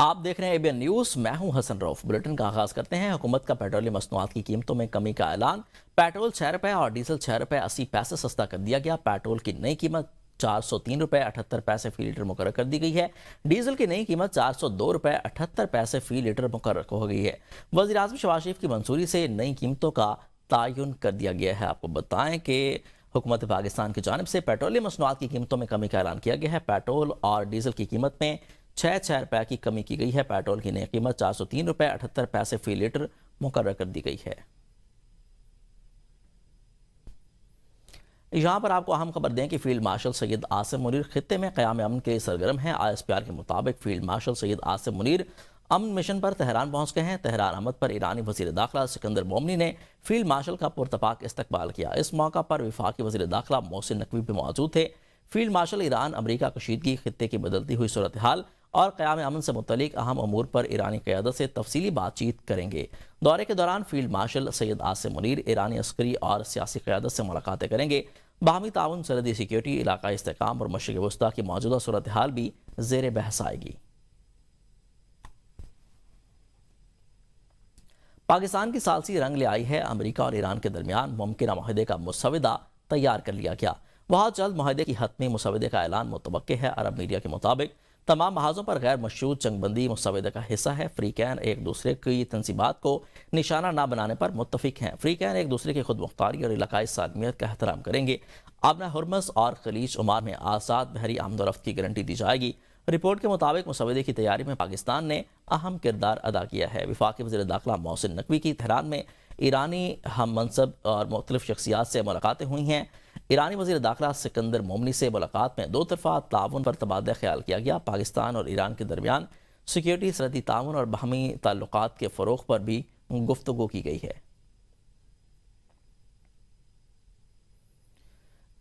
آپ دیکھ رہے ہیں ABN نیوز، میں ہوں حسن روف۔ بلیٹن کا آغاز کرتے ہیں۔ حکومت کا پیٹرولیم مصنوعات کی قیمتوں میں کمی کا اعلان۔ پیٹرول 6 روپے اور ڈیزل 6 روپے 80 پیسے سستا کر دیا گیا۔ پیٹرول کی نئی قیمت 403 روپے 78 پیسے فی لیٹر مقرر کر دی گئی ہے۔ ڈیزل کی نئی قیمت 402 روپے 78 پیسے فی لیٹر مقرر ہو گئی ہے۔ وزیر اعظم شہباز شریف کی منظوری سے نئی قیمتوں کا تعین کر دیا گیا ہے۔ آپ کو بتائیں کہ حکومت پاکستان کی جانب سے پیٹرولیم مصنوعات کی قیمتوں میں کمی کا اعلان کیا گیا ہے۔ پیٹرول اور ڈیزل کی قیمت میں 6 روپے کی کمی کی گئی ہے۔ پیٹرول کی نئی قیمت 403 روپے 78 پیسے فی لیٹر مقرر کر دی گئی ہے۔ یہاں پر آپ کو اہم خبر دیں کہ فیلڈ مارشل سید عاصم منیر خطے میں قیام امن کے سرگرم ہیں۔ ISPR کے مطابق فیلڈ مارشل سید عاصم منیر امن مشن پر تہران پہنچ گئے ہیں۔ تہران آمد پر ایرانی وزیر داخلہ سکندر مومنی نے فیلڈ مارشل کا پرتپاک استقبال کیا۔ اس موقع پر وفاقی وزیر داخلہ محسن نقوی بھی موجود تھے۔ فیلڈ مارشل ایران امریکہ کشیدگی، خطے کی بدلتی ہوئی صورتحال اور قیام امن سے متعلق اہم امور پر ایرانی قیادت سے تفصیلی بات چیت کریں گے۔ دورے کے دوران فیلڈ مارشل سید عاصم منیر ایرانی عسکری اور سیاسی قیادت سے ملاقاتیں کریں گے۔ باہمی تعاون، سرحدی سیکیورٹی، علاقائی استحکام اور مشرق وسطیٰ کی موجودہ صورتحال بھی زیر بحث آئے گی۔ پاکستان کی ثالثی رنگ لے آئی ہے۔ امریکہ اور ایران کے درمیان ممکنہ معاہدے کا مسودہ تیار کر لیا گیا۔ بہت جلد معاہدے کی حتمی مسودے کا اعلان متوقع ہے۔ عرب میڈیا کے مطابق تمام محاذوں پر غیر مشروط جنگ بندی مسودے کا حصہ ہے۔ فریقین ایک دوسرے کی تنصیبات کو نشانہ نہ بنانے پر متفق ہیں۔ فریقین ایک دوسرے کی خود مختاری اور علاقائی سالمیت کا احترام کریں گے۔ آبنہ ہرمز اور خلیج عمان میں آزاد بحری آمد و رفت کی گارنٹی دی جائے گی۔ رپورٹ کے مطابق مسودے کی تیاری میں پاکستان نے اہم کردار ادا کیا ہے۔ وفاقی وزیر داخلہ محسن نقوی کی تہران میں ایرانی ہم منصب اور مختلف شخصیات سے ملاقاتیں ہوئی ہیں۔ ایرانی وزیر داخلہ سکندر مومنی سے ملاقات میں دو طرفہ تعاون پر تبادلہ خیال کیا گیا۔ پاکستان اور ایران کے درمیان سیکیورٹی، سرحدی تعاون اور باہمی تعلقات کے فروغ پر بھی گفتگو کی گئی ہے۔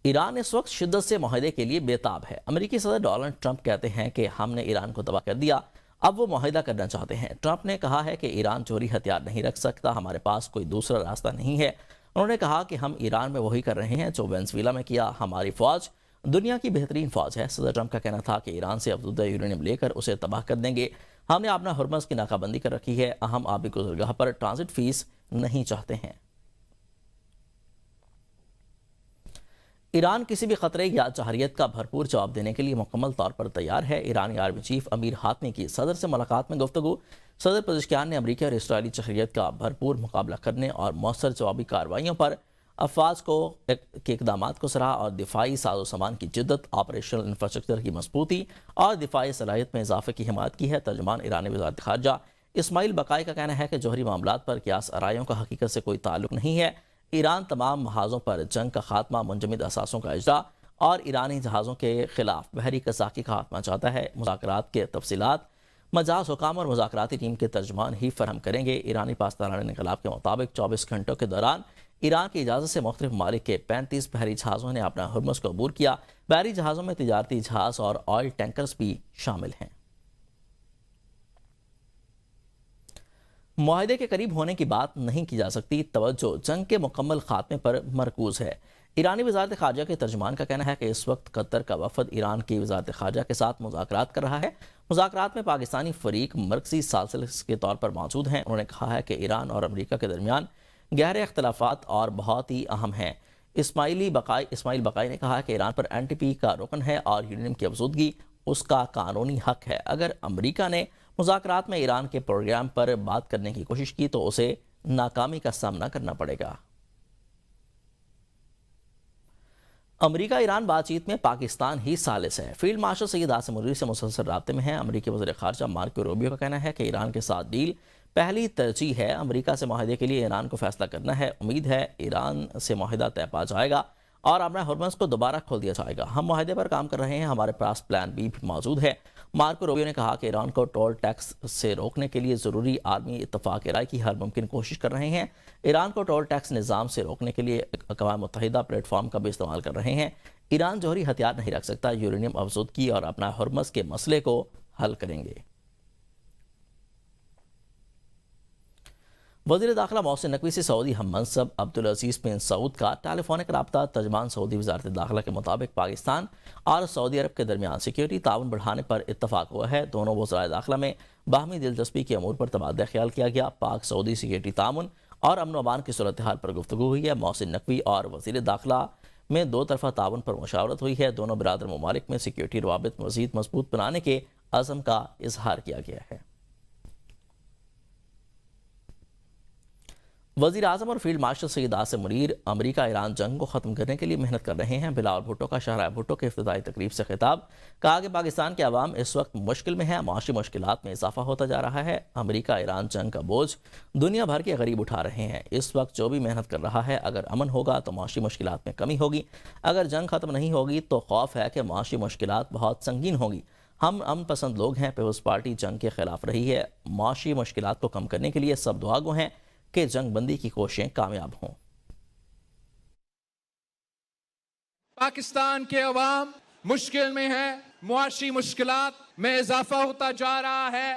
ایران اس وقت شدت سے معاہدے کے لیے بےتاب ہے۔ امریکی صدر ڈونلڈ ٹرمپ کہتے ہیں کہ ہم نے ایران کو تباہ کر دیا، اب وہ معاہدہ کرنا چاہتے ہیں۔ ٹرمپ نے کہا ہے کہ ایران جوہری ہتھیار نہیں رکھ سکتا، ہمارے پاس کوئی دوسرا راستہ نہیں ہے۔ انہوں نے کہا کہ ہم ایران میں وہی کر رہے ہیں جو وینزویلا میں کیا۔ ہماری فوج دنیا کی بہترین فوج ہے۔ صدر ٹرمپ کا کہنا تھا کہ ایران سے افزودہ یورینیم لے کر اسے تباہ کر دیں گے۔ ہم نے اپنا ہرمز کی ناکہ بندی کر رکھی ہے، اہم آبی گزرگاہ پر ٹرانزٹ فیس نہیں چاہتے ہیں۔ ایران کسی بھی خطرے یا جارحیت کا بھرپور جواب دینے کے لیے مکمل طور پر تیار ہے۔ ایرانی آرمی چیف امیر حاتمی کی صدر سے ملاقات میں گفتگو۔ صدر پزشکیان نے امریکی اور اسرائیلی جارحیت کا بھرپور مقابلہ کرنے اور مؤثر جوابی کارروائیوں پر افواج کے اقدامات کو سراہا اور دفاعی ساز و سامان کی جدت، آپریشنل انفراسٹرکچر کی مضبوطی اور دفاعی صلاحیت میں اضافے کی حمایت کی ہے۔ ترجمان ایرانی وزارت خارجہ اسماعیل بقائی کا کہنا ہے کہ جوہری معاملات پر قیاس آرائیوں کا حقیقت سے کوئی تعلق نہیں ہے۔ ایران تمام محاذوں پر جنگ کا خاتمہ، منجمد اثاثوں کا اجرا اور ایرانی جہازوں کے خلاف بحری قزاقی کا خاتمہ چاہتا ہے۔ مذاکرات کے تفصیلات مجاز حکام اور مذاکراتی ٹیم کے ترجمان ہی فراہم کریں گے۔ ایرانی پاسداران انقلاب کے مطابق 24 گھنٹوں کے دوران ایران کی اجازت سے مختلف ممالک کے 35 بحری جہازوں نے اپنا ہرمز کو عبور کیا۔ بحری جہازوں میں تجارتی جہاز اور آئل ٹینکرز بھی شامل ہیں۔ معاہدے کے قریب ہونے کی بات نہیں کی جا سکتی، توجہ جنگ کے مکمل خاتمے پر مرکوز ہے۔ ایرانی وزارت خارجہ کے ترجمان کا کہنا ہے کہ اس وقت قطر کا وفد ایران کی وزارت خارجہ کے ساتھ مذاکرات کر رہا ہے۔ مذاکرات میں پاکستانی فریق مرکزی ثالث کے طور پر موجود ہیں۔ انہوں نے کہا ہے کہ ایران اور امریکہ کے درمیان گہرے اختلافات اور بہت ہی اہم ہیں۔ اسماعیل بقائی نے کہا کہ ایران پر NPT کا رکن ہے اور یورینیم کی افزودگی اس کا قانونی حق ہے۔ اگر امریکہ نے مذاکرات میں ایران کے پروگرام پر بات کرنے کی کوشش کی تو اسے ناکامی کا سامنا کرنا پڑے گا۔ امریکہ ایران بات چیت میں پاکستان ہی ثالث ہے۔ فیلڈ مارشل سید عاصم منیر سے مسلسل رابطے میں ہیں۔ امریکی وزیر خارجہ مارکو روبیو کا کہنا ہے کہ ایران کے ساتھ ڈیل پہلی ترجیح ہے۔ امریکہ سے معاہدے کے لیے ایران کو فیصلہ کرنا ہے۔ امید ہے ایران سے معاہدہ طے پا جائے گا اور اپنا ہرمز کو دوبارہ کھول دیا جائے گا۔ ہم معاہدے پر کام کر رہے ہیں، ہمارے پاس پلان B بھی موجود ہے۔ مارکو روبیو نے کہا کہ ایران کو ٹول ٹیکس سے روکنے کے لیے ضروری عالمی اتفاق رائے کی ہر ممکن کوشش کر رہے ہیں۔ ایران کو ٹول ٹیکس نظام سے روکنے کے لیے اقوام متحدہ پلیٹ فارم کا بھی استعمال کر رہے ہیں۔ ایران جوہری ہتھیار نہیں رکھ سکتا، یورینیم افزودگی اور اپنا ہرمز کے مسئلے کو حل کریں گے۔ وزیر داخلہ محسن نقوی سے سعودی ہم منصب عبدالعزیز بن سعود کا ٹیلی فونک رابطہ۔ ترجمان سعودی وزارت داخلہ کے مطابق پاکستان اور سعودی عرب کے درمیان سیکیورٹی تعاون بڑھانے پر اتفاق ہوا ہے۔ دونوں وزرائے داخلہ میں باہمی دلچسپی کے امور پر تبادلہ خیال کیا گیا۔ پاک سعودی سیکیورٹی تعاون اور امن و امان کی صورتحال پر گفتگو ہوئی ہے۔ محسن نقوی اور وزیر داخلہ میں دو طرفہ تعاون پر مشاورت ہوئی ہے۔ دونوں برادر ممالک میں سیکیورٹی روابط مزید مضبوط بنانے کے عزم کا اظہار کیا گیا ہے۔ وزیر اعظم اور فیلڈ مارشل سید عاصم منیر امریکہ ایران جنگ کو ختم کرنے کے لیے محنت کر رہے ہیں۔ بلاول بھٹو کا شاہراہ بھٹو کے افتتاحی تقریب سے خطاب، کہا کہ پاکستان کے عوام اس وقت مشکل میں ہے، معاشی مشکلات میں اضافہ ہوتا جا رہا ہے۔ امریکہ ایران جنگ کا بوجھ دنیا بھر کے غریب اٹھا رہے ہیں۔ اس وقت جو بھی محنت کر رہا ہے، اگر امن ہوگا تو معاشی مشکلات میں کمی ہوگی، اگر جنگ ختم نہیں ہوگی تو خوف ہے کہ معاشی مشکلات بہت سنگین ہوگی۔ ہم امن پسند لوگ ہیں، پیپلز پارٹی جنگ کے خلاف رہی ہے۔ معاشی مشکلات کو کم کرنے کے لیے سب دعا گو ہیں کہ جنگ بندی کی کوششیں کامیاب ہوں۔ پاکستان کے عوام مشکل میں ہے، معاشی مشکلات میں اضافہ ہوتا جا رہا ہے۔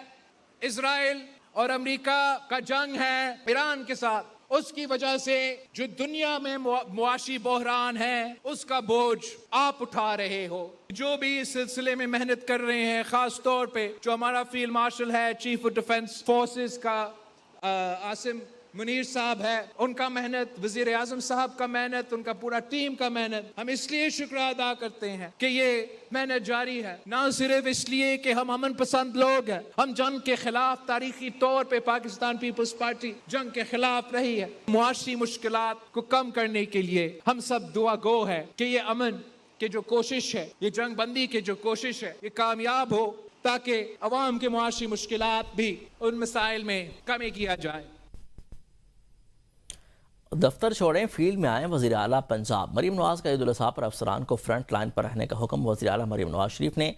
اسرائیل اور امریکہ کا جنگ ہے ایران کے ساتھ، اس کی وجہ سے جو دنیا میں معاشی بحران ہے اس کا بوجھ آپ اٹھا رہے ہو۔ جو بھی اس سلسلے میں محنت کر رہے ہیں، خاص طور پہ جو ہمارا فیلڈ مارشل ہے، چیف آف ڈیفنس فورسز کا عاصم منیر صاحب ہے، ان کا محنت، وزیر اعظم صاحب کا محنت، ان کا پورا ٹیم کا محنت، ہم اس لیے شکر ادا کرتے ہیں کہ یہ محنت جاری ہے۔ نہ صرف اس لیے کہ ہم امن پسند لوگ ہیں، ہم جنگ کے خلاف تاریخی طور پہ پاکستان پیپلز پارٹی جنگ کے خلاف رہی ہے۔ معاشی مشکلات کو کم کرنے کے لیے ہم سب دعا گو ہے کہ یہ امن کی جو کوشش ہے، یہ جنگ بندی کی جو کوشش ہے، یہ کامیاب ہو، تاکہ عوام کے معاشی مشکلات بھی ان مسائل میں کمی کیا جائے۔ دفتر چھوڑیں، فیلڈ میں آئیں۔ وزیر اعلیٰ پنجاب مریم نواز کا عید الاضحیٰ پر افسران کو فرنٹ لائن پر رہنے کا حکم۔ وزیر اعلیٰ مریم نواز شریف نے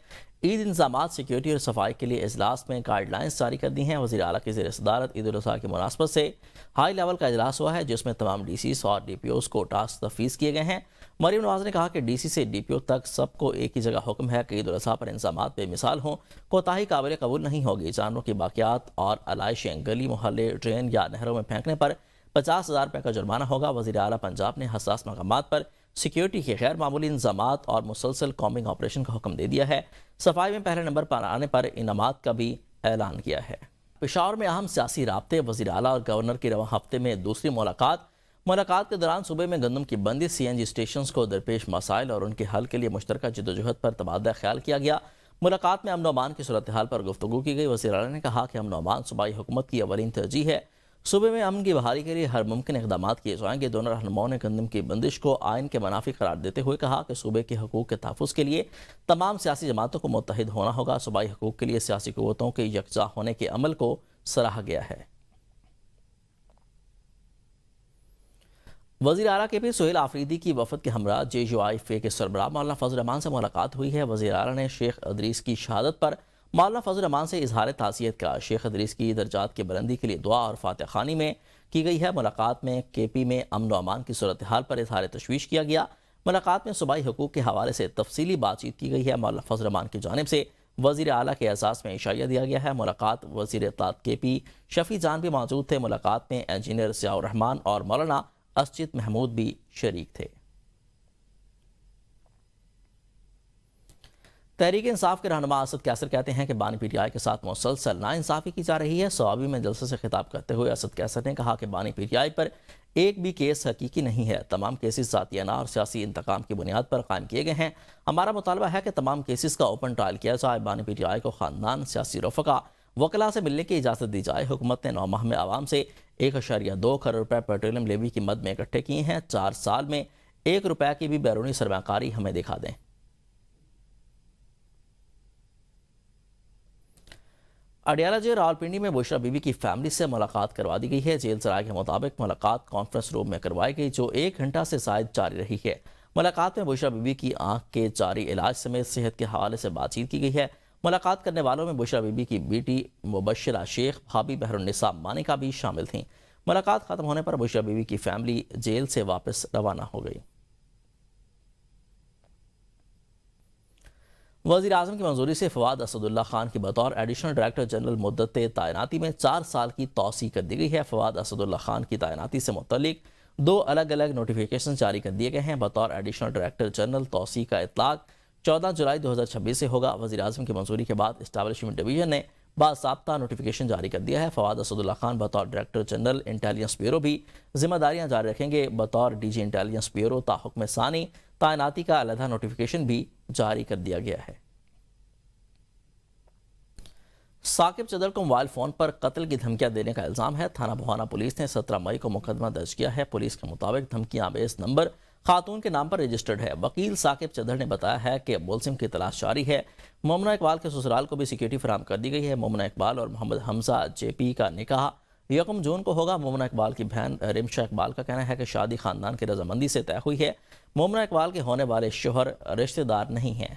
عید انتظامات، سیکیورٹی اور صفائی کے لیے اجلاس میں گائیڈ لائنز جاری کر دی ہیں۔ وزیر اعلیٰ کی زیر صدارت عید الاضحیٰ کی مناسبت سے ہائی لیول کا اجلاس ہوا ہے، جس میں تمام ڈی سیز اور ڈی پی اوز کو ٹاسک تفویض کیے گئے ہیں۔ مریم نواز نے کہا کہ ڈی سی سے ڈی پی او تک سب کو ایک ہی جگہ حکم ہے کہ عید الاضحیٰ پر انتظامات بے مثال ہوں، کوتاہی قابل قبول نہیں ہوگی۔ جانوروں کی باقیات اور علائشیں گلی محلے، ڈرین یا نہروں میں پھینکنے پر 50,000 روپے کا جرمانہ ہوگا۔ وزیر اعلیٰ پنجاب نے حساس مقامات پر سیکیورٹی کے غیر معمولی انتظامات اور مسلسل کامبنگ آپریشن کا حکم دے دیا ہے۔ صفائی میں پہلے نمبر پر آنے پر انعامات کا بھی اعلان کیا ہے۔ پشاور میں اہم سیاسی رابطے، وزیر اعلیٰ اور گورنر کی رواں ہفتے میں دوسری ملاقات کے دوران صوبے میں گندم کی بندش، سی این جی اسٹیشنز کو درپیش مسائل اور ان کے حل کے لیے مشترکہ جدوجہد پر تبادلہ خیال کیا گیا۔ ملاقات میں امن و امان کی صورتحال پر گفتگو کی گئی۔ وزیر اعلیٰ نے کہا کہ امن و امان صوبائی حکومت کی اولین ترجیح ہے، صوبے میں امن کی بحالی کے لیے ہر ممکن اقدامات کیے جائیں گے۔ دونوں رہنماؤں نے گندم کی بندش کو آئین کے منافی قرار دیتے ہوئے کہا کہ صوبے کے حقوق کے تحفظ کے لیے تمام سیاسی جماعتوں کو متحد ہونا ہوگا۔ صوبائی حقوق کے لیے سیاسی قوتوں کے یکجا ہونے کے عمل کو سراہا گیا ہے۔ وزیر اعلیٰ کے پی سہیل آفریدی کی وفد کے ہمراہ جے یو آئی فے کے سربراہ مولانا فضل الرحمان سے ملاقات ہوئی ہے۔ وزیر اعلیٰ نے شیخ ادریس کی شہادت پر مولانا فضل الرحمان سے اظہار تعزیت کا۔ شیخ ادریس کی درجات کی بلندی کے لیے دعا اور فاتح خوانی میں کی گئی ہے۔ ملاقات میں کے پی میں امن و امان کی صورتحال پر اظہار تشویش کیا گیا۔ ملاقات میں صوبائی حقوق کے حوالے سے تفصیلی بات چیت کی گئی ہے۔ مولانا فضل الرحمان کی جانب سے وزیر اعلیٰ کے اعزاز میں عشائیہ دیا گیا ہے۔ ملاقات وزیر اطلاعات کے پی شفیع جان بھی موجود تھے۔ ملاقات میں انجینئر ضیاء الرحمان اور مولانا اسجد محمود بھی شریک تھے۔ تحریک انصاف کے رہنما اسد کیسر کہتے ہیں کہ بانی پی ٹی آئی کے ساتھ مسلسل ناانصافی کی جا رہی ہے۔ صوابی میں جلسے سے خطاب کرتے ہوئے اسد کیسر نے کہا کہ بانی پی ٹی آئی پر ایک بھی کیس حقیقی نہیں ہے، تمام کیسز ذاتیانہ اور سیاسی انتقام کی بنیاد پر قائم کیے گئے ہیں۔ ہمارا مطالبہ ہے کہ تمام کیسز کا اوپن ٹرائل کیا جائے، بانی پی ٹی آئی کو خاندان، سیاسی رفقا، وکلاء سے ملنے کی اجازت دی جائے۔ حکومت نے 9 ماہ میں عوام سے 1.2 کروڑ روپے پیٹرولیم لیوی کی مد میں اکٹھے کیے ہیں۔ 4 سال میں 1 روپے کی بھی بیرونی سرمایہ کاری ہمیں دکھا دیں۔ اڈیالہ جیل راولپنڈی میں بشرا بی بی کی فیملی سے ملاقات کروا دی گئی ہے۔ جیل ذرائع کے مطابق ملاقات کانفرنس روم میں کروائی گئی، جو 1 گھنٹہ سے زائد جاری رہی ہے۔ ملاقات میں بشرا بی بی کی آنکھ کے جاری علاج سمیت صحت کے حوالے سے بات چیت کی گئی ہے۔ ملاقات کرنے والوں میں بشرا بی بی کی بیٹی مبشرہ شیخ، بھابی بحر النساء مانکا بھی شامل تھیں۔ ملاقات ختم ہونے پر بشرا بی بی کی فیملی جیل سے واپس روانہ ہو گئی۔ وزیر اعظم کی منظوری سے فواد اسداللہ خان کی بطور ایڈیشنل ڈائریکٹر جنرل مدت تعیناتی میں 4 سال کی توسیع کر دی گئی ہے۔ فواد اسداللہ خان کی تعیناتی سے متعلق 2 الگ الگ نوٹیفیکیشن جاری کر دیے گئے ہیں۔ بطور ایڈیشنل ڈائریکٹر جنرل توسیع کا اطلاق 14 جولائی 2026 سے ہوگا۔ وزیر اعظم کی منظوری کے بعد اسٹیبلشمنٹ ڈویژن نے باضابطہ نوٹیفیکیشن جاری کر دیا ہے۔ فواد اسداللہ خان بطور ڈائریکٹر جنرل انٹیلیجنس بیورو بھی ذمہ داریاں جاری رکھیں گے۔ بطور ڈی جی انٹیلیجنس بیورو حکم ثانی تعیناتی کا علیحدہ نوٹیفیکیشن بھی جاری کر دیا گیا ہے۔ ثاقب چدر کو موبائل فون پر قتل کی دھمکیاں دینے کا الزام ہے۔ تھانہ بھوانہ پولیس نے 17 مئی کو مقدمہ درج کیا ہے۔ پولیس کے مطابق دھمکیاں بیس نمبر خاتون کے نام پر رجسٹرڈ ہے۔ وکیل ثاقب چدر نے بتایا ہے کہ ملزم کی تلاش جاری ہے۔ مومنہ اقبال کے سسرال کو بھی سیکیورٹی فراہم کر دی گئی ہے۔ مومنہ اقبال اور محمد حمزہ جے پی کا نکاح 1 جون کو ہوگا۔ مومنہ اقبال کی بہن رمشا اقبال کا کہنا ہے کہ شادی خاندان کی رضامندی سے طے ہوئی ہے۔ مومنہ اقبال کے ہونے والے شوہر رشتہ دار نہیں ہیں۔